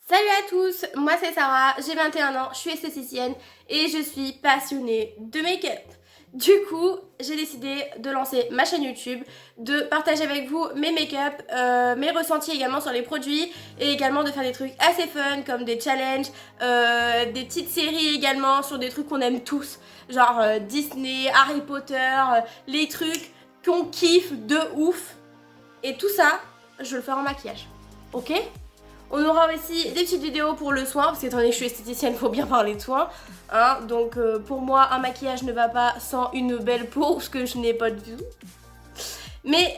Salut à tous, moi c'est Sarah, j'ai 21 ans, je suis esthéticienne et je suis passionnée de make-up. Du coup, j'ai décidé de lancer ma chaîne YouTube, de partager avec vous mes make-up, mes ressentis également sur les produits et également de faire des trucs assez fun comme des challenges, des petites séries également sur des trucs qu'on aime tous, genre Disney, Harry Potter, les trucs qu'on kiffe de ouf. Et tout ça, je le ferai en maquillage, ok? On aura aussi des petites vidéos pour le soin, parce qu'étant donné que je suis esthéticienne, il faut bien parler de soin. Hein, donc pour moi, un maquillage ne va pas sans une belle peau, ce que je n'ai pas du tout. Mais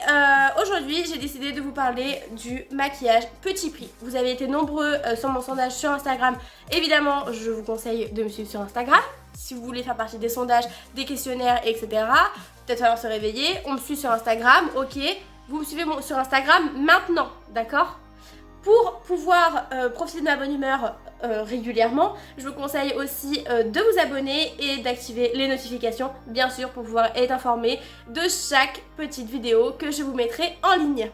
aujourd'hui, j'ai décidé de vous parler du maquillage petit prix. Vous avez été nombreux sur mon sondage sur Instagram. Évidemment, je vous conseille de me suivre sur Instagram. Si vous voulez faire partie des sondages, des questionnaires, etc. Peut-être falloir se réveiller. On me suit sur Instagram, ok. Vous me suivez sur Instagram maintenant, d'accord ? Pour pouvoir profiter de ma bonne humeur régulièrement, je vous conseille aussi de vous abonner et d'activer les notifications, bien sûr, pour pouvoir être informé de chaque petite vidéo que je vous mettrai en ligne.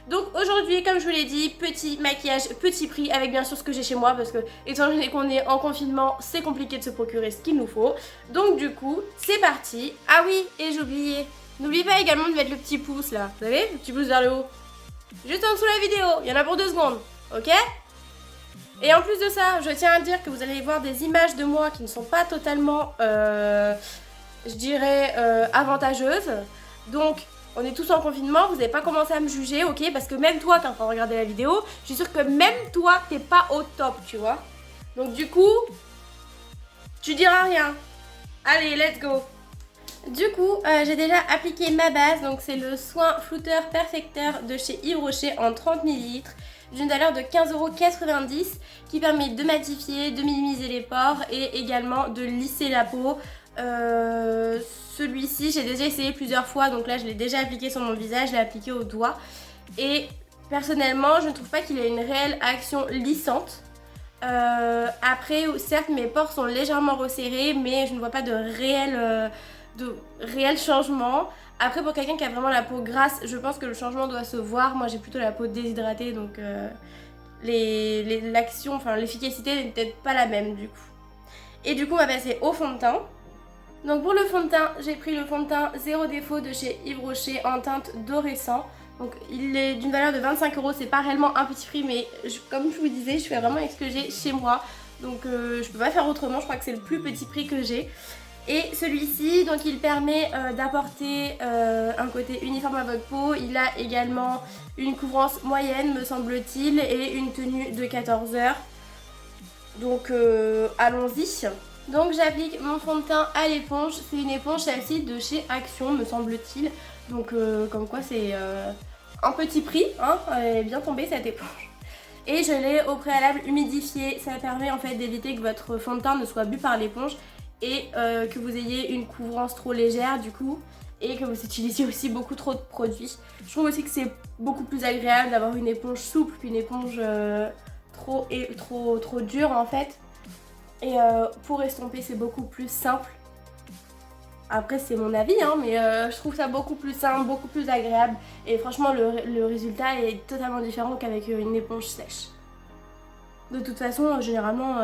Donc aujourd'hui, comme je vous l'ai dit, petit maquillage, petit prix, avec bien sûr ce que j'ai chez moi, parce que étant donné qu'on est en confinement, c'est compliqué de se procurer ce qu'il nous faut. Donc du coup, c'est parti. Ah oui, et j'ai oublié, n'oubliez pas également de mettre le petit pouce là, vous savez, le petit pouce vers le haut. Juste en dessous de la vidéo, il y en a pour 2 secondes, ok? Et en plus de ça, je tiens à dire que vous allez voir des images de moi qui ne sont pas totalement, je dirais, avantageuses. Donc, on est tous en confinement, vous n'avez pas commencé à me juger, ok? Parce que même toi, t'es en train de regarder la vidéo, je suis sûre que même toi, t'es pas au top, tu vois? Donc du coup, tu diras rien. Allez, let's go! Du coup, j'ai déjà appliqué ma base, donc c'est le soin flouteur perfecteur de chez Yves Rocher en 30 ml d'une valeur de 15,90 € qui permet de matifier, de minimiser les pores et également de lisser la peau. Celui-ci, j'ai déjà essayé plusieurs fois, donc là je l'ai déjà appliqué sur mon visage, je l'ai appliqué au doigt et personnellement, je ne trouve pas qu'il ait une réelle action lissante. Après, certes, mes pores sont légèrement resserrés, mais je ne vois pas de réel changement. Après, pour quelqu'un qui a vraiment la peau grasse, je pense que le changement doit se voir. Moi j'ai plutôt la peau déshydratée, donc l'action, enfin l'efficacité n'est peut-être pas la même du coup. Et du coup on va passer au fond de teint. Donc pour le fond de teint, j'ai pris le fond de teint Zéro Défaut de chez Yves Rocher en teinte doré sang. Donc il est d'une valeur de 25 €, c'est pas réellement un petit prix, mais comme je vous disais, je fais vraiment avec ce que j'ai chez moi. Donc je peux pas faire autrement, je crois que c'est le plus petit prix que j'ai. Et celui-ci, donc il permet d'apporter un côté uniforme à votre peau. Il a également une couvrance moyenne, me semble-t-il, et une tenue de 14 heures. Donc allons-y. Donc j'applique mon fond de teint à l'éponge. C'est une éponge celle-ci de chez Action, me semble-t-il. Donc comme quoi c'est un petit prix, hein. Elle est bien tombée cette éponge. Et je l'ai au préalable humidifiée. Ça permet en fait d'éviter que votre fond de teint ne soit bu par l'éponge et que vous ayez une couvrance trop légère du coup et que vous utilisiez aussi beaucoup trop de produits. Je trouve aussi que c'est beaucoup plus agréable d'avoir une éponge souple qu'une éponge trop dure en fait. Et pour estomper c'est beaucoup plus simple. Après c'est mon avis hein, mais je trouve ça beaucoup plus simple, beaucoup plus agréable et franchement le résultat est totalement différent qu'avec une éponge sèche. De toute façon généralement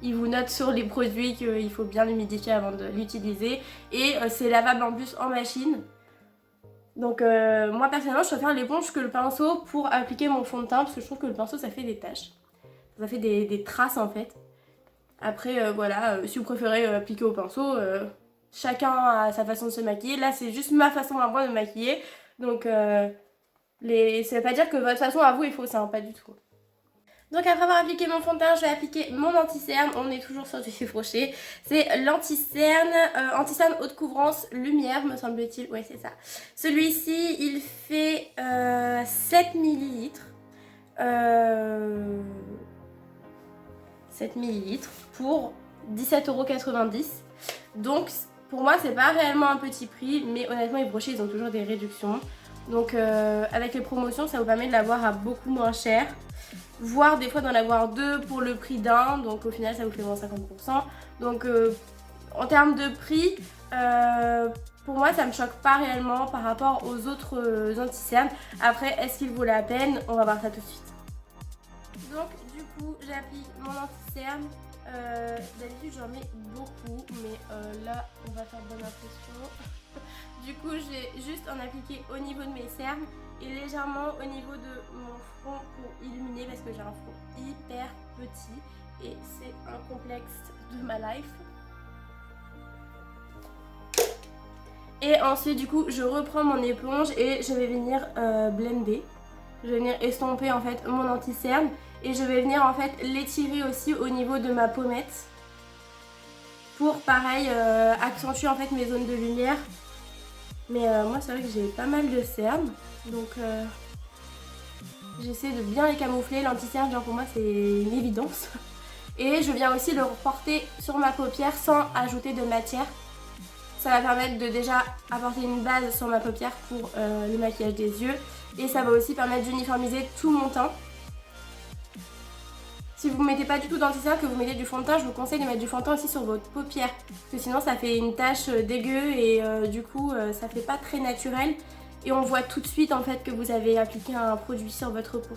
il vous note sur les produits qu'il faut bien l'humidifier avant de l'utiliser et c'est lavable en plus en machine. Donc moi personnellement je préfère l'éponge que le pinceau pour appliquer mon fond de teint parce que je trouve que le pinceau ça fait des taches. Ça fait des traces en fait. Après voilà, si vous préférez appliquer au pinceau, chacun a sa façon de se maquiller. Là c'est juste ma façon à moi de me maquiller. Donc ça veut pas dire que votre façon à vous est fausse, hein, pas du tout. Donc après avoir appliqué mon fond de teint, je vais appliquer mon anti-cerne. On est toujours sur du Yves Rocher. C'est l'anti-cerne, anti-cerne haute couvrance lumière, me semble-t-il. Ouais, c'est ça. Celui-ci, il fait 7 ml. 7 ml pour 17,90 €. Donc pour moi, c'est pas réellement un petit prix, mais honnêtement, Yves Rocher, ils ont toujours des réductions. Donc avec les promotions, ça vous permet de l'avoir à beaucoup moins cher. Voire des fois d'en avoir deux pour le prix d'un, donc au final ça vous fait moins 50%. Donc en termes de prix, pour moi ça me choque pas réellement par rapport aux autres anti-cernes. Après, est-ce qu'il vaut la peine? On va voir ça tout de suite. Donc du coup j'applique mon anti-cerne. D'habitude j'en mets beaucoup, mais là on va faire bonne impression. Du coup je vais juste en appliquer au niveau de mes cernes et légèrement au niveau de mon front pour illuminer parce que j'ai un front hyper petit et c'est un complexe de ma life. Et ensuite du coup je reprends mon éponge et je vais venir blender. Je vais venir estomper en fait mon anti-cerne et je vais venir en fait l'étirer aussi au niveau de ma pommette pour pareil accentuer en fait mes zones de lumière. Mais moi c'est vrai que j'ai pas mal de cernes donc j'essaie de bien les camoufler. L'anti-cerne genre pour moi c'est une évidence. Et je viens aussi le reporter sur ma paupière sans ajouter de matière. Ça va permettre de déjà apporter une base sur ma paupière pour le maquillage des yeux. Et ça va aussi permettre d'uniformiser tout mon teint. Si vous ne mettez pas du tout d'anti-cerne, que vous mettez du fond de teint, je vous conseille de mettre du fond de teint aussi sur votre paupière. Parce que sinon ça fait une tache dégueu et du coup ça fait pas très naturel. Et on voit tout de suite en fait que vous avez appliqué un produit sur votre peau.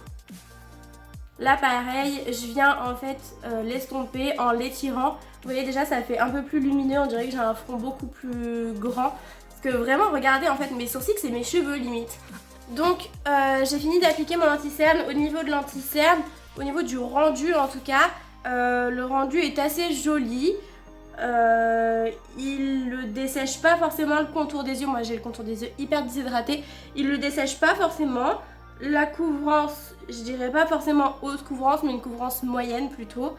Là pareil, je viens en fait l'estomper en l'étirant. Vous voyez déjà ça fait un peu plus lumineux, on dirait que j'ai un front beaucoup plus grand. Parce que vraiment regardez en fait mes sourcils, c'est mes cheveux limite. Donc j'ai fini d'appliquer mon anti-cerne. Au niveau de l'anti-cerne, au niveau du rendu en tout cas, le rendu est assez joli. Il ne dessèche pas forcément le contour des yeux. Moi j'ai le contour des yeux hyper déshydraté. Il ne le dessèche pas forcément. La couvrance, je dirais pas forcément haute couvrance, mais une couvrance moyenne plutôt.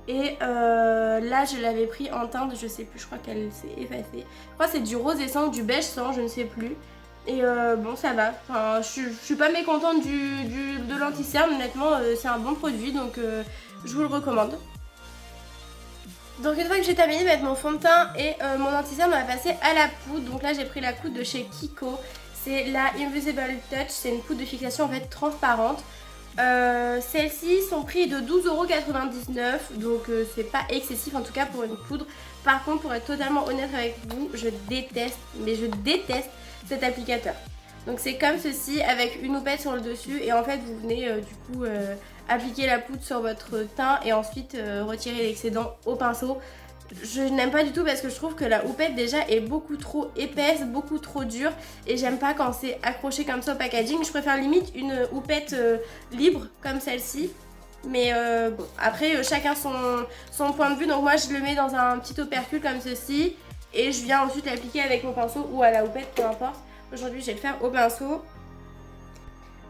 Et là je l'avais pris en teinte, je sais plus, je crois qu'elle s'est effacée. Je crois que c'est du rose et sang, du beige sang, je ne sais plus. Et bon ça va, enfin, je suis pas mécontente de l'anti-cerne, honnêtement c'est un bon produit donc je vous le recommande. Donc une fois que j'ai terminé de mettre mon fond de teint et mon anti-cerne, on va passer à la poudre. Donc là j'ai pris la poudre de chez Kiko. C'est la Invisible Touch, c'est une poudre de fixation en fait transparente. Celles-ci sont prix de 12,99 €, donc c'est pas excessif en tout cas pour une poudre. Par contre, pour être totalement honnête avec vous, je déteste, mais je déteste cet applicateur. Donc c'est comme ceci avec une houppette sur le dessus et en fait vous venez du coup appliquer la poudre sur votre teint et ensuite retirer l'excédent au pinceau. Je n'aime pas du tout parce que je trouve que la houppette déjà est beaucoup trop épaisse, beaucoup trop dure et j'aime pas quand c'est accroché comme ça au packaging. Je préfère limite une houppette libre comme celle-ci. Mais bon, après chacun son point de vue, donc moi je le mets dans un petit opercule comme ceci et je viens ensuite l'appliquer avec mon pinceau ou à la houppette, peu importe. Aujourd'hui je vais le faire au pinceau.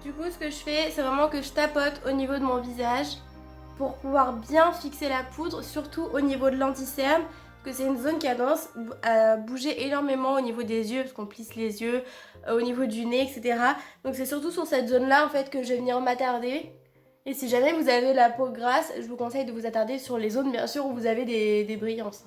Du coup ce que je fais c'est vraiment que je tapote au niveau de mon visage pour pouvoir bien fixer la poudre, surtout au niveau de l'anti-cerne, parce que c'est une zone qui a tendance à bouger énormément au niveau des yeux, parce qu'on plisse les yeux, au niveau du nez, etc. Donc c'est surtout sur cette zone-là en fait que je vais venir m'attarder. Et si jamais vous avez la peau grasse, je vous conseille de vous attarder sur les zones bien sûr où vous avez des brillances.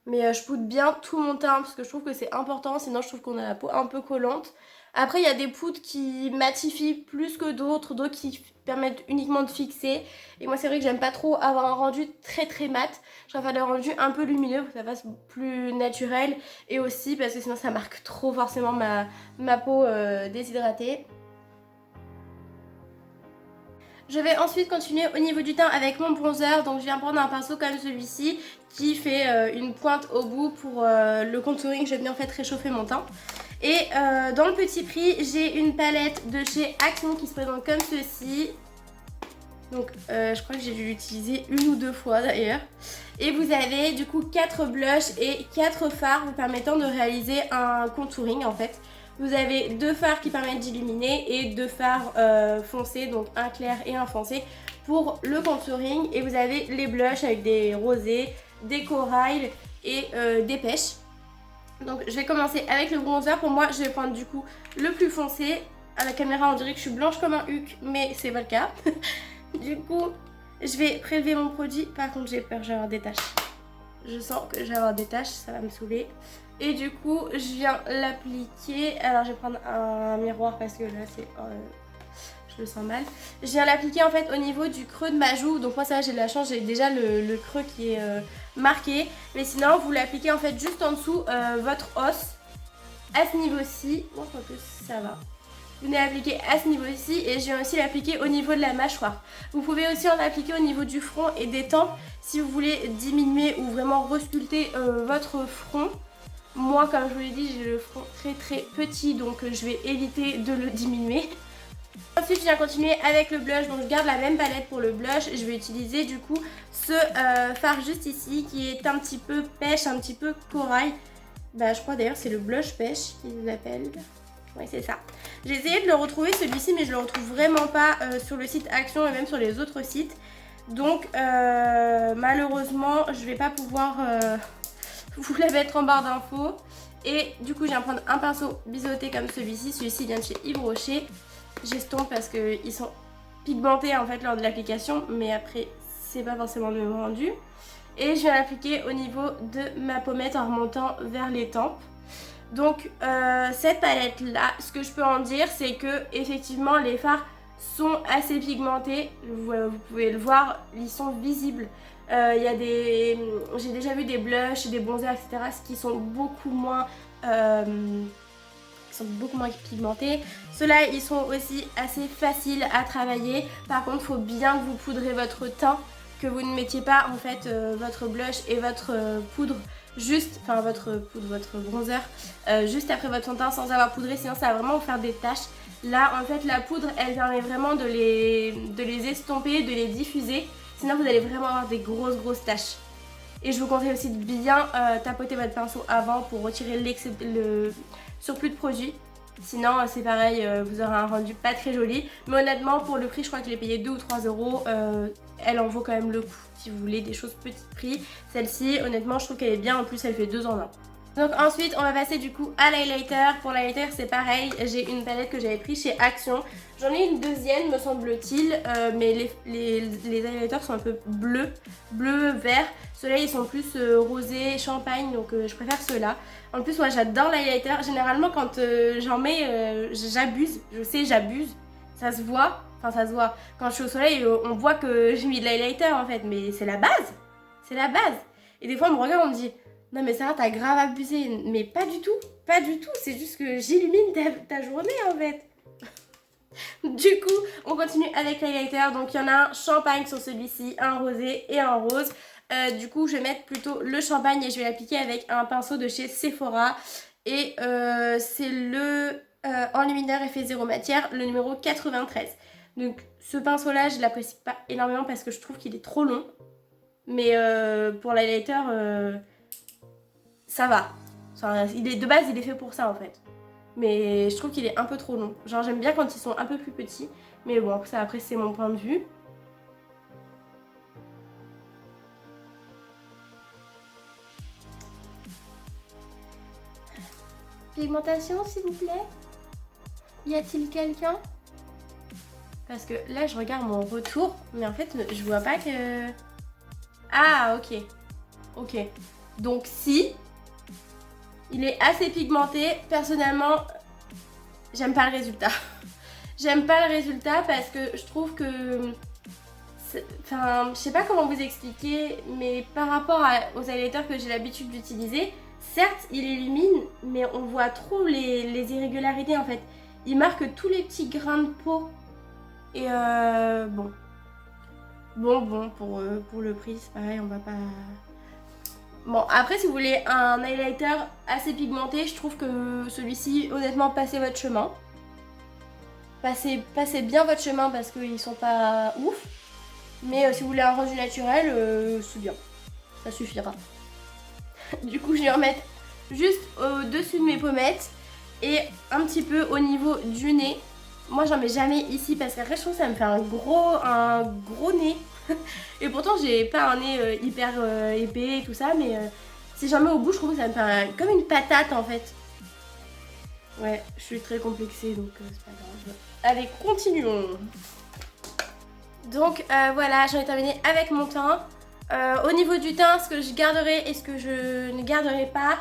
Mais je poudre bien tout mon teint parce que je trouve que c'est important, sinon je trouve qu'on a la peau un peu collante. Après il y a des poudres qui matifient plus que d'autres, d'autres qui permettent uniquement de fixer. Et moi c'est vrai que j'aime pas trop avoir un rendu très très mat. Je préfère le rendu un peu lumineux pour que ça fasse plus naturel. Et aussi parce que sinon ça marque trop forcément ma peau déshydratée. Je vais ensuite continuer au niveau du teint avec mon bronzer. Donc je viens prendre un pinceau comme celui-ci qui fait une pointe au bout pour le contouring. Je vais bien en fait réchauffer mon teint. Et dans le petit prix, j'ai une palette de chez Acne qui se présente comme ceci. Donc je crois que j'ai dû l'utiliser une ou deux fois d'ailleurs. Et vous avez du coup 4 blushs et 4 fards vous permettant de réaliser un contouring en fait. Vous avez 2 fards qui permettent d'illuminer et 2 fards foncés, donc un clair et un foncé pour le contouring. Et vous avez les blushs avec des rosés, des corals et des pêches. Donc je vais commencer avec le bronzer. Pour moi je vais prendre du coup le plus foncé. À la caméra on dirait que je suis blanche comme un huc, mais c'est pas le cas. Du coup je vais prélever mon produit. Par contre j'ai peur, je vais avoir des taches. Je sens que je vais avoir des taches, ça va me saouler. Et du coup je viens l'appliquer. Alors je vais prendre un miroir parce que là c'est... je le sens mal. Je viens l'appliquer en fait au niveau du creux de ma joue. Donc moi ça j'ai de la chance, j'ai déjà le creux qui est marqué. Mais sinon vous l'appliquez en fait juste en dessous votre os. À ce niveau-ci. Bon, en plus ça va. Vous venez appliquer à ce niveau-ci et je viens aussi l'appliquer au niveau de la mâchoire. Vous pouvez aussi en appliquer au niveau du front et des tempes si vous voulez diminuer ou vraiment resculpter votre front. Moi, comme je vous l'ai dit, j'ai le front très très petit, donc je vais éviter de le diminuer. Ensuite, je viens continuer avec le blush, donc je garde la même palette pour le blush. Je vais utiliser du coup ce fard juste ici qui est un petit peu pêche, un petit peu corail. Bah, je crois d'ailleurs c'est le blush pêche qu'ils l'appellent. Oui, c'est ça. J'ai essayé de le retrouver celui-ci, mais je le retrouve vraiment pas sur le site Action et même sur les autres sites. Donc malheureusement, je vais pas pouvoir vous la mettre en barre d'infos. Et du coup, je viens prendre un pinceau biseauté comme celui-ci. Celui-ci vient de chez Yves Rocher. J'estompe parce qu'ils sont pigmentés en fait lors de l'application, mais après, c'est pas forcément le même rendu. Et je viens l'appliquer au niveau de ma pommette en remontant vers les tempes. Donc cette palette là, ce que je peux en dire, c'est que effectivement les fards sont assez pigmentés. Vous pouvez le voir, ils sont visibles. J'ai déjà vu des blushs, des bronzers, etc. qui sont beaucoup moins pigmentés. Ceux-là, ils sont aussi assez faciles à travailler. Par contre, il faut bien que vous poudrez votre teint, que vous ne mettiez pas en fait votre blush et votre poudre votre bronzer juste après votre fond de teint sans avoir poudré, sinon ça va vraiment vous faire des taches. Là, en fait, la poudre, elle permet vraiment de les estomper, de les diffuser. Sinon, vous allez vraiment avoir des grosses taches. Et je vous conseille aussi de bien tapoter votre pinceau avant pour retirer le surplus de produit. Sinon, c'est pareil, vous aurez un rendu pas très joli. Mais honnêtement, pour le prix, je crois que je l'ai payé 2 ou 3 euros. Elle en vaut quand même le coup si vous voulez des choses petit prix. Celle-ci, honnêtement, je trouve qu'elle est bien. En plus, elle fait 2 en 1. Donc ensuite, on va passer du coup à l'highlighter. Pour l'highlighter, c'est pareil. J'ai une palette que j'avais prise chez Action. J'en ai une deuxième, me semble-t-il. Mais les highlighters sont un peu bleu, vert. Ceux-là, ils sont plus rosés, champagne. Donc je préfère ceux-là. En plus, moi, j'adore l'highlighter. Généralement, quand j'en mets, j'abuse. Je sais, j'abuse. Ça se voit. Enfin, ça se voit. Quand je suis au soleil, on voit que j'ai mis de l'highlighter en fait. Mais c'est la base. C'est la base. Et des fois, on me regarde, on me dit... Non mais Sarah, t'as grave abusé. Mais pas du tout, pas du tout. C'est juste que j'illumine ta journée en fait. Du coup, on continue avec l'highlighter. Donc il y en a un champagne sur celui-ci, un rosé et un rose. Du coup, je vais mettre plutôt le champagne et je vais l'appliquer avec un pinceau de chez Sephora. Et c'est le enlumineur effet zéro matière, le numéro 93. Donc ce pinceau-là, je l'apprécie pas énormément parce que je trouve qu'il est trop long. Mais pour l'highlighter... ça va. Enfin, de base, il est fait pour ça en fait. Mais je trouve qu'il est un peu trop long. Genre, j'aime bien quand ils sont un peu plus petits. Mais bon, ça, après, c'est mon point de vue. Pigmentation, s'il vous plaît. Y a-t-il quelqu'un? Parce que là, je regarde mon retour. Mais en fait, je vois pas que... Ah, ok. Ok. Donc, si... il est assez pigmenté. Personnellement, j'aime pas le résultat. J'aime pas le résultat parce que je trouve que... Enfin, je sais pas comment vous expliquer, mais par rapport aux highlighters que j'ai l'habitude d'utiliser, certes, il illumine, mais on voit trop les irrégularités en fait. Il marque tous les petits grains de peau. Et bon. Bon, pour le prix, c'est pareil, on va pas... Bon, après, si vous voulez un highlighter assez pigmenté, je trouve que celui-ci, honnêtement, passez votre chemin. Passez bien votre chemin parce qu'ils sont pas ouf. Mais si vous voulez un rendu naturel, c'est bien. Ça suffira. Du coup, je vais en mettre juste au-dessus de mes pommettes et un petit peu au niveau du nez. Moi, j'en mets jamais ici parce qu'après, je trouve que ça me fait un gros nez. Et pourtant j'ai pas un nez hyper épais et tout ça, mais si j'en mets au bout, je trouve que ça me fait comme une patate en fait. Ouais, je suis très complexée donc c'est pas grave. Allez, continuons. Donc voilà, j'en ai terminé avec mon teint. Au niveau du teint, ce que je garderai et ce que je ne garderai pas,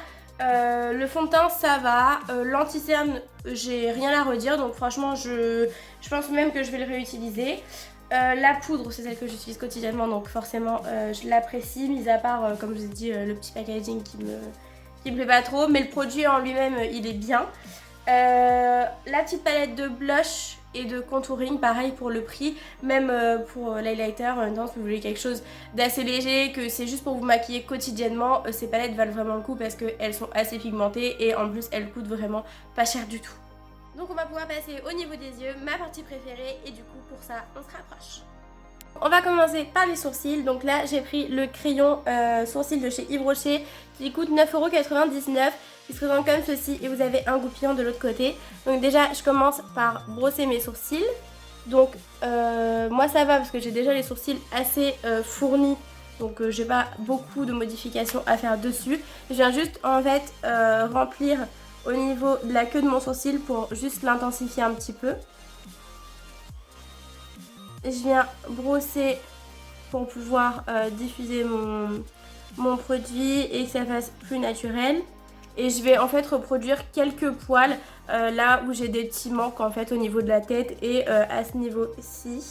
le fond de teint ça va, l'anti-cerne j'ai rien à redire, donc franchement je pense même que je vais le réutiliser. La poudre, c'est celle que j'utilise quotidiennement, donc forcément je l'apprécie, mis à part, comme je vous ai dit, le petit packaging qui me plaît pas trop, mais le produit en lui-même, il est bien. La petite palette de blush et de contouring, pareil pour le prix, même pour l'highlighter, en même temps si vous voulez quelque chose d'assez léger, que c'est juste pour vous maquiller quotidiennement, ces palettes valent vraiment le coup parce qu'elles sont assez pigmentées et en plus elles coûtent vraiment pas cher du tout. Donc on va pouvoir passer au niveau des yeux, ma partie préférée, et du coup pour ça on se rapproche. On va commencer par les sourcils. Donc là j'ai pris le crayon sourcil de chez Yves Rocher qui coûte 9,99€. Il se présente comme ceci et vous avez un goupillon de l'autre côté. Donc déjà je commence par brosser mes sourcils. Donc moi ça va parce que j'ai déjà les sourcils assez fournis. Donc j'ai pas beaucoup de modifications à faire dessus. Je viens juste en fait remplir au niveau de la queue de mon sourcil pour juste l'intensifier un petit peu. Je viens brosser pour pouvoir diffuser mon produit et que ça fasse plus naturel. Et je vais en fait reproduire quelques poils là où j'ai des petits manques en fait au niveau de la tête et à ce niveau-ci.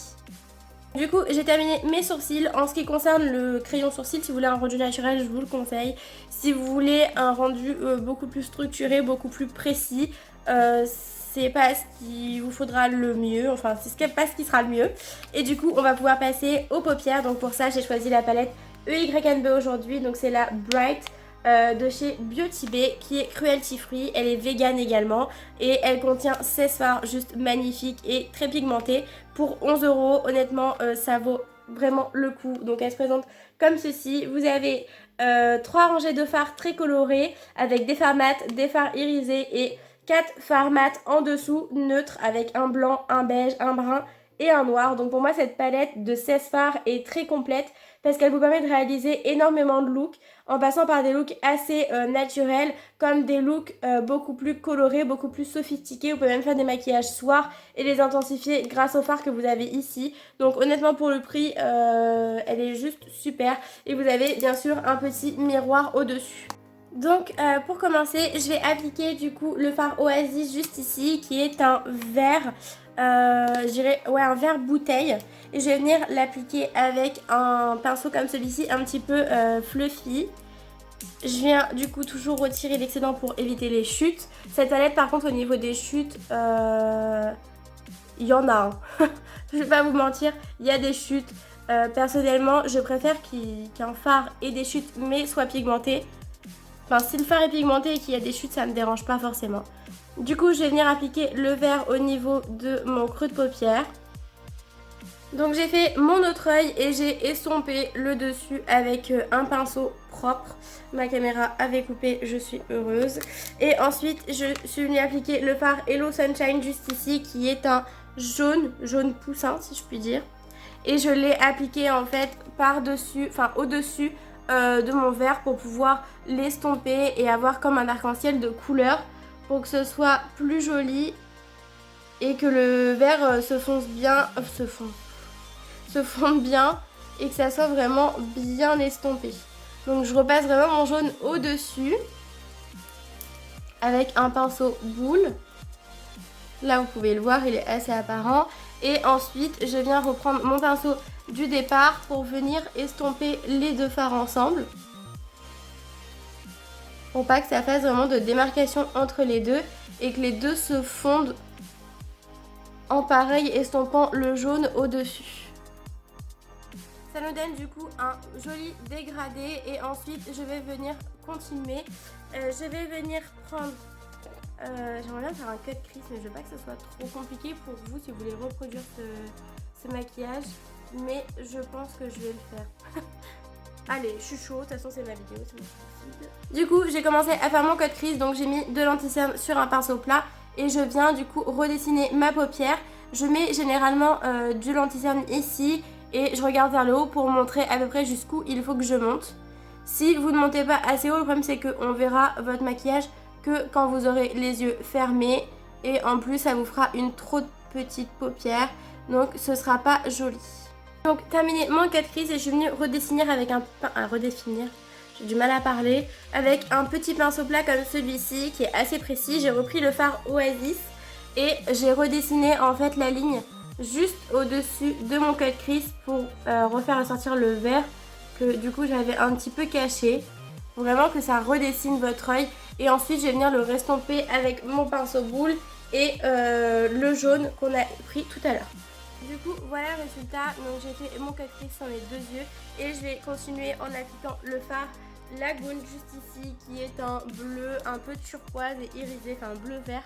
Du coup j'ai terminé mes sourcils. En ce qui concerne le crayon sourcil, si vous voulez un rendu naturel, je vous le conseille. Si vous voulez un rendu beaucoup plus structuré, beaucoup plus précis, c'est pas ce qui vous faudra le mieux, enfin c'est pas ce qui sera le mieux. Et du coup on va pouvoir passer aux paupières. Donc pour ça j'ai choisi la palette EYNB aujourd'hui. Donc c'est la Bright de chez Beauty Bay qui est cruelty free. Elle est vegan également et elle contient 16 fards juste magnifiques et très pigmentés pour 11€. Honnêtement ça vaut vraiment le coup. Donc elle se présente comme ceci. Vous avez 3 rangées de fards très colorés avec des fards mat, des fards irisés et 4 fards mat en dessous neutres avec un blanc, un beige, un brun et un noir. Donc pour moi cette palette de 16 fards est très complète parce qu'elle vous permet de réaliser énormément de looks en passant par des looks assez naturels comme des looks beaucoup plus colorés, beaucoup plus sophistiqués. Vous pouvez même faire des maquillages soirs et les intensifier grâce aux fards que vous avez ici. Donc honnêtement pour le prix elle est juste super et vous avez bien sûr un petit miroir au dessus. Donc pour commencer je vais appliquer du coup le fard Oasis juste ici qui est un vert, je dirais ouais un vert bouteille, et je vais venir l'appliquer avec un pinceau comme celui-ci un petit peu fluffy. Je viens du coup toujours retirer l'excédent pour éviter les chutes. Cette palette par contre au niveau des chutes il y en a hein. Je vais pas vous mentir, il y a des chutes. Personnellement je préfère qu'un fard ait des chutes mais soit pigmenté. Enfin, si le fard est pigmenté et qu'il y a des chutes, ça ne me dérange pas forcément. Du coup, je vais venir appliquer le vert au niveau de mon creux de paupière. Donc j'ai fait mon autre œil et j'ai estompé le dessus avec un pinceau propre. Ma caméra avait coupé, je suis heureuse. Et ensuite, je suis venue appliquer le fard Hello Sunshine juste ici, qui est un jaune poussin si je puis dire. Et je l'ai appliqué en fait par-dessus, enfin au-dessus de mon verre pour pouvoir l'estomper et avoir comme un arc-en-ciel de couleur pour que ce soit plus joli et que le verre se fonde bien et que ça soit vraiment bien estompé. Donc je repasse vraiment mon jaune au dessus avec un pinceau boule. Là vous pouvez le voir, il est assez apparent. Et ensuite je viens reprendre mon pinceau du départ pour venir estomper les deux fards ensemble. Pour pas que ça fasse vraiment de démarcation entre les deux et que les deux se fondent en pareil, estompant le jaune au-dessus. Ça nous donne du coup un joli dégradé et ensuite je vais venir continuer. Je vais venir prendre... j'aimerais bien faire un cut crease mais je veux pas que ce soit trop compliqué pour vous si vous voulez reproduire ce maquillage. Mais je pense que je vais le faire. Allez, je suis chaud, de toute façon c'est ma vidéo, c'est mon style. Du coup, j'ai commencé à faire mon cut crease, donc j'ai mis de l'anti-cerne sur un pinceau plat et je viens du coup redessiner ma paupière. Je mets généralement du l'anti-cerne ici et je regarde vers le haut pour montrer à peu près jusqu'où il faut que je monte. Si vous ne montez pas assez haut, le problème c'est qu'on verra votre maquillage que quand vous aurez les yeux fermés et en plus ça vous fera une trop petite paupière, donc ce sera pas joli. Donc terminé mon cut crease et je suis venue redessiner avec j'ai du mal à parler, avec un petit pinceau plat comme celui-ci qui est assez précis. J'ai repris le fard Oasis et j'ai redessiné en fait la ligne juste au-dessus de mon cut crease pour refaire ressortir le vert que du coup j'avais un petit peu caché. Vraiment que ça redessine votre œil Et ensuite je vais venir le restomper avec mon pinceau boule et le jaune qu'on a pris tout à l'heure. Du coup voilà le résultat, donc j'ai fait mon cut crease sur mes deux yeux et je vais continuer en appliquant le fard Lagoon juste ici qui est un bleu un peu turquoise et irisé, enfin bleu vert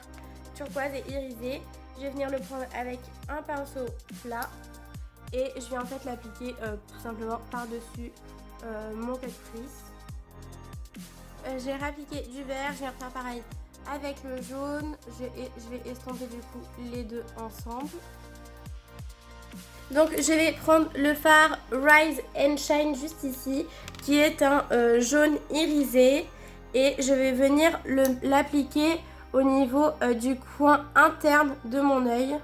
turquoise et irisé. Je vais venir le prendre avec un pinceau plat et je vais en fait l'appliquer tout simplement par dessus mon cut crease. J'ai réappliqué du vert, je vais refaire pareil avec le jaune, je vais estomper du coup les deux ensemble. Donc je vais prendre le fard Rise and Shine juste ici qui est un jaune irisé et je vais venir l'appliquer au niveau du coin interne de mon œil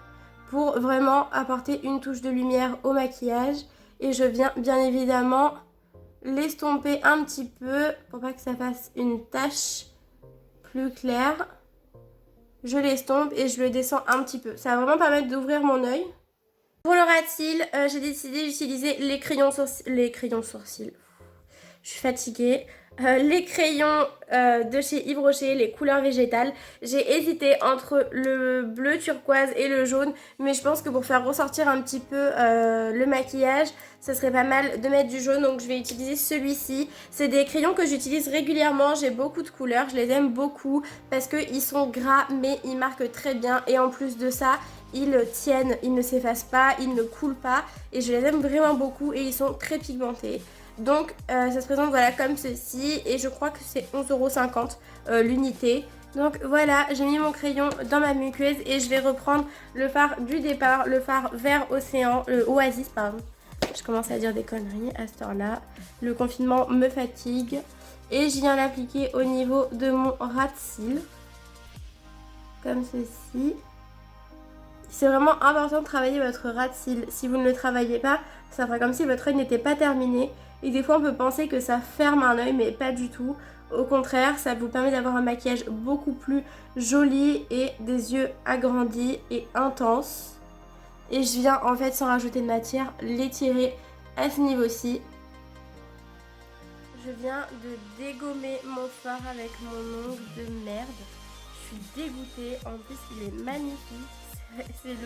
pour vraiment apporter une touche de lumière au maquillage. Et je viens bien évidemment l'estomper un petit peu pour pas que ça fasse une tache plus claire. Je l'estompe et je le descends un petit peu. Ça va vraiment permettre d'ouvrir mon œil. Pour le ras de cils, j'ai décidé d'utiliser les crayons sourcils. Je suis fatiguée. Les crayons de chez Yves Rocher, les couleurs végétales. J'ai hésité entre le bleu turquoise et le jaune, mais je pense que pour faire ressortir un petit peu le maquillage, ça serait pas mal de mettre du jaune, donc je vais utiliser celui-ci. C'est des crayons que j'utilise régulièrement, j'ai beaucoup de couleurs, je les aime beaucoup parce qu'ils sont gras mais ils marquent très bien et en plus de ça, ils tiennent, ils ne s'effacent pas, ils ne coulent pas et je les aime vraiment beaucoup et ils sont très pigmentés. Donc ça se présente voilà comme ceci et je crois que c'est 11,50 € l'unité. Donc voilà, j'ai mis mon crayon dans ma muqueuse et je vais reprendre le fard du départ, le fard vert océan, Oasis pardon. Je commence à dire des conneries à cette heure-là. Le confinement me fatigue et je viens l'appliquer au niveau de mon ras de cils. Comme ceci. C'est vraiment important de travailler votre ras de cils. Si vous ne le travaillez pas, ça fera comme si votre œil n'était pas terminé. Et des fois on peut penser que ça ferme un œil, mais pas du tout. Au contraire, ça vous permet d'avoir un maquillage beaucoup plus joli et des yeux agrandis et intenses. Et je viens en fait, sans rajouter de matière, l'étirer à ce niveau-ci. Je viens de dégommer mon fard avec mon ongle de merde. Je suis dégoûtée, en plus il est magnifique. C'est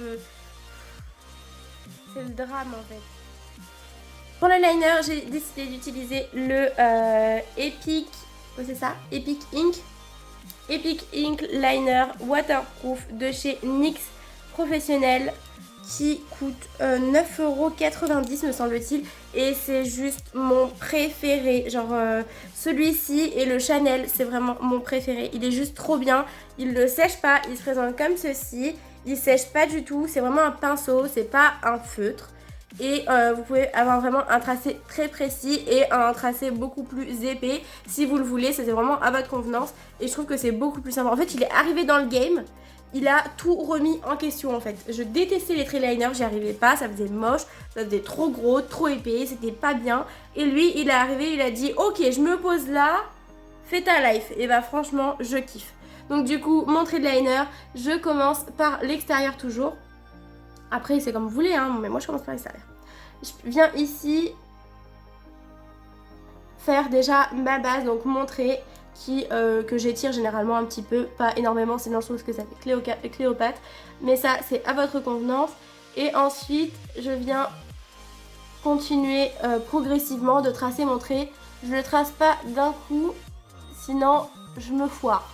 le drame en fait. Pour le liner, j'ai décidé d'utiliser le Epic, c'est ça, Epic Ink. Epic Ink Liner Waterproof de chez NYX Professionnel qui coûte 9,90 € me semble-t-il. Et c'est juste mon préféré. Genre celui-ci et le Chanel, c'est vraiment mon préféré. Il est juste trop bien. Il ne sèche pas, il se présente comme ceci. Il sèche pas du tout, c'est vraiment un pinceau, c'est pas un feutre. Et vous pouvez avoir vraiment un tracé très précis et un tracé beaucoup plus épais si vous le voulez, c'est vraiment à votre convenance. Et je trouve que c'est beaucoup plus sympa. En fait, il est arrivé dans le game, il a tout remis en question en fait. Je détestais les trail liners, j'y arrivais pas, ça faisait moche, ça faisait trop gros, trop épais, c'était pas bien. Et lui, il est arrivé, il a dit ok, je me pose là, fais ta life. Et bah franchement, je kiffe. Donc du coup, mon trait de liner, je commence par l'extérieur toujours. Après, c'est comme vous voulez, hein, mais moi je commence par l'extérieur. Je viens ici faire déjà ma base, donc mon trait que j'étire généralement un petit peu, pas énormément, sinon je trouve que ça fait Cléopâtre. Mais ça, c'est à votre convenance. Et ensuite, je viens continuer progressivement de tracer mon trait. Je ne le trace pas d'un coup, sinon je me foire.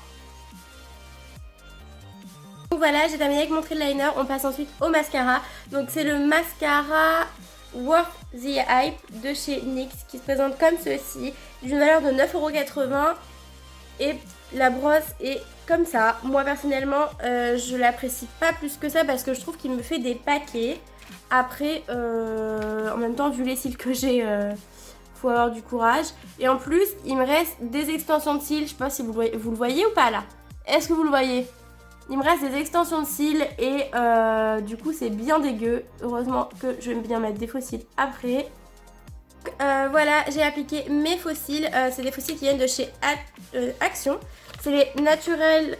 Donc voilà, j'ai terminé avec mon trait de liner, on passe ensuite au mascara. Donc c'est le mascara Worth the Hype de chez NYX qui se présente comme ceci, d'une valeur de 9,80 € et la brosse est comme ça. Moi personnellement, je l'apprécie pas plus que ça parce que je trouve qu'il me fait des paquets. Après, en même temps, vu les cils que j'ai, faut avoir du courage. Et en plus, il me reste des extensions de cils, je sais pas si vous le voyez ou pas là. Est-ce que vous le voyez ? Il me reste des extensions de cils et du coup c'est bien dégueu. Heureusement que je vais bien mettre des faux cils après. Voilà, j'ai appliqué mes faux cils. C'est des faux cils qui viennent de chez Action. C'est les Natural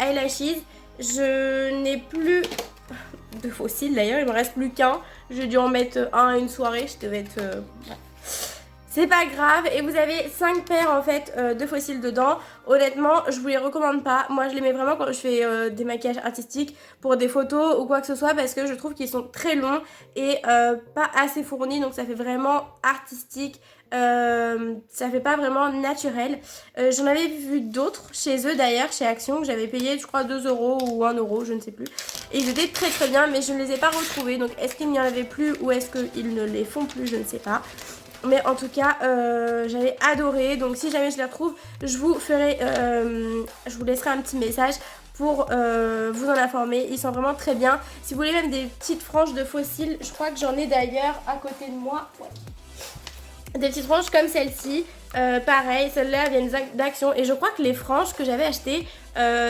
Eyelashes. Je n'ai plus de faux cils d'ailleurs, il me reste plus qu'un. J'ai dû en mettre un à une soirée. Je devais être... c'est pas grave. Et vous avez 5 paires en fait de faux cils dedans. Honnêtement, je vous les recommande pas. Moi, je les mets vraiment quand je fais des maquillages artistiques pour des photos ou quoi que ce soit, parce que je trouve qu'ils sont très longs et pas assez fournis, donc ça fait vraiment artistique. Ça fait pas vraiment naturel. J'en avais vu d'autres chez eux d'ailleurs, chez Action, que j'avais payé je crois 2 € ou 1 €, je ne sais plus. Et ils étaient très très bien, mais je ne les ai pas retrouvés. Donc est-ce qu'il n'y en avait plus ou est-ce qu'ils ne les font plus, je ne sais pas. Mais en tout cas, j'avais adoré. Donc si jamais je les retrouve, je vous laisserai un petit message pour vous en informer. Ils sont vraiment très bien. Si vous voulez même des petites franges de faux cils, je crois que j'en ai d'ailleurs à côté de moi. Ouais. Des petites franges comme celle-ci, pareil, celle-là viennent d'Action. Et je crois que les franges que j'avais achetées,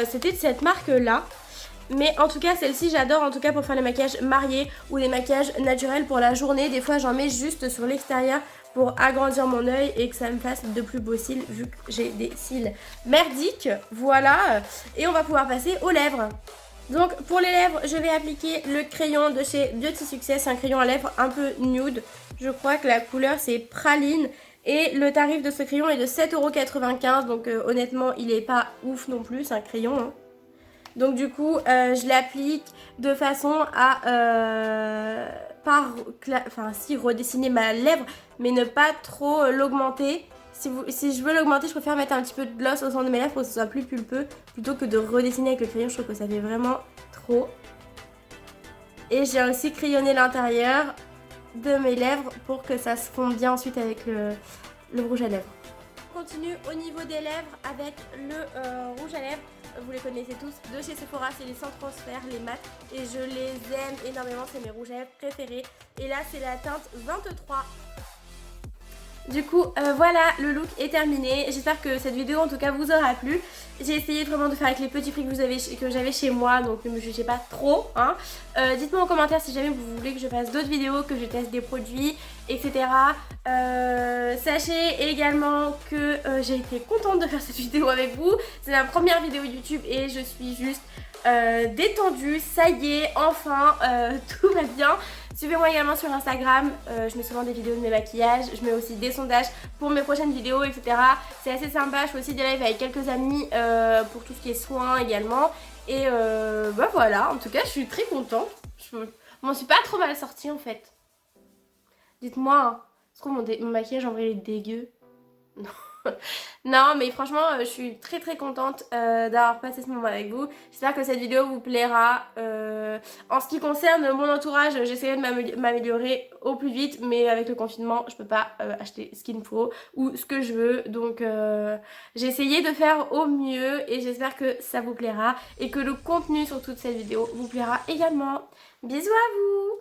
c'était de cette marque-là. Mais en tout cas, celle-ci, j'adore en tout cas pour faire les maquillages mariés ou les maquillages naturels pour la journée. Des fois, j'en mets juste sur l'extérieur pour agrandir mon œil et que ça me fasse de plus beaux cils vu que j'ai des cils merdiques. Voilà, et on va pouvoir passer aux lèvres. Donc pour les lèvres, je vais appliquer le crayon de chez Beauty Success, c'est un crayon à lèvres un peu nude. Je crois que la couleur c'est praline et le tarif de ce crayon est de 7,95 €. Donc honnêtement, il est pas ouf non plus, c'est un crayon. Hein. Donc du coup, je l'applique de façon à redessiner ma lèvre, mais ne pas trop l'augmenter. Si je veux l'augmenter, je préfère mettre un petit peu de gloss au centre de mes lèvres pour que ce soit plus pulpeux, plutôt que de redessiner avec le crayon. Je trouve que ça fait vraiment trop. Et j'ai aussi crayonné l'intérieur de mes lèvres pour que ça se fonde bien ensuite avec le rouge à lèvres. On continue au niveau des lèvres avec le rouge à lèvres. Vous les connaissez tous, de chez Sephora, c'est les sans transfert, les mat, et je les aime énormément, c'est mes rouges à lèvres préférés. Et là c'est la teinte 23. Du coup voilà, le look est terminé. J'espère que cette vidéo en tout cas vous aura plu. J'ai essayé vraiment de faire avec les petits prix que j'avais chez moi, donc ne me jugez pas trop hein. Dites-moi en commentaire si jamais vous voulez que je fasse d'autres vidéos, que je teste des produits, etc. Sachez également que j'ai été contente de faire cette vidéo avec vous. C'est ma première vidéo YouTube et je suis juste détendue. Ça y est, enfin tout va bien. Suivez-moi également sur Instagram, je mets souvent des vidéos de mes maquillages, je mets aussi des sondages pour mes prochaines vidéos, etc. C'est assez sympa, je fais aussi des lives avec quelques amis pour tout ce qui est soins également. Et bah voilà, en tout cas je suis très contente. Je m'en suis pas trop mal sortie en fait. Dites-moi, hein, est-ce que mon maquillage en vrai est dégueu? Non. Non mais franchement je suis très très contente d'avoir passé ce moment avec vous. J'espère que cette vidéo vous plaira. En ce qui concerne mon entourage, j'essaierai de m'améliorer au plus vite, mais avec le confinement je peux pas acheter ce qu'il me faut ou ce que je veux, donc j'ai essayé de faire au mieux et j'espère que ça vous plaira et que le contenu sur toute cette vidéo vous plaira également. Bisous à vous.